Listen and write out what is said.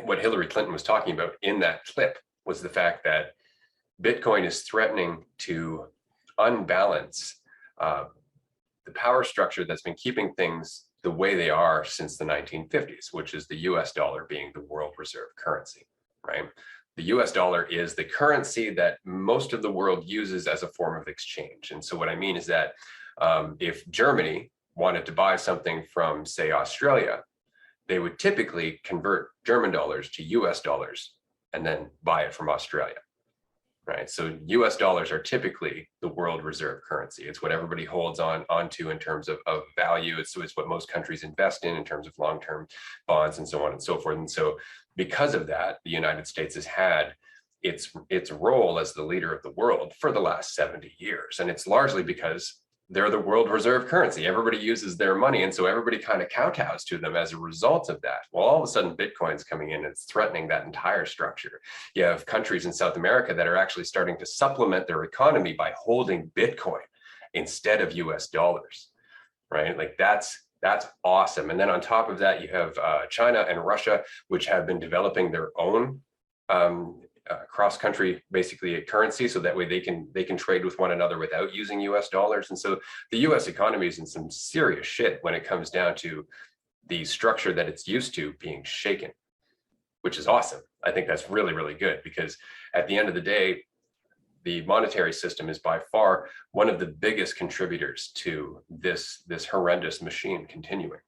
what Hillary Clinton was talking about in that clip was the fact that Bitcoin is threatening to unbalance the power structure that's been keeping things the way they are since the 1950s, which is the US dollar being the world reserve currency, right? The US dollar is the currency that most of the world uses as a form of exchange. And so what I mean is that if Germany wanted to buy something from, say, Australia, they would typically convert German dollars to US dollars and then buy it from Australia. Right. So US dollars are typically the world reserve currency. It's what everybody holds onto in terms of value. It's what most countries invest in terms of long-term bonds and so on and so forth. And so because of that, the United States has had its role as the leader of the world for the last 70 years. And it's largely because they're the world reserve currency. Everybody uses their money. And so everybody kind of kowtows to them as a result of that. Well, all of a sudden, Bitcoin's coming in and it's threatening that entire structure. You have countries in South America that are actually starting to supplement their economy by holding Bitcoin instead of US dollars, right? Like that's awesome. And then on top of that, you have China and Russia, which have been developing their own cross-country basically a currency, so that way they can trade with one another without using US dollars. And so the US economy is in some serious shit when it comes down to the structure that it's used to being shaken, which is awesome. I think that's really, really good, because at the end of the day, the monetary system is by far one of the biggest contributors to this horrendous machine continuing.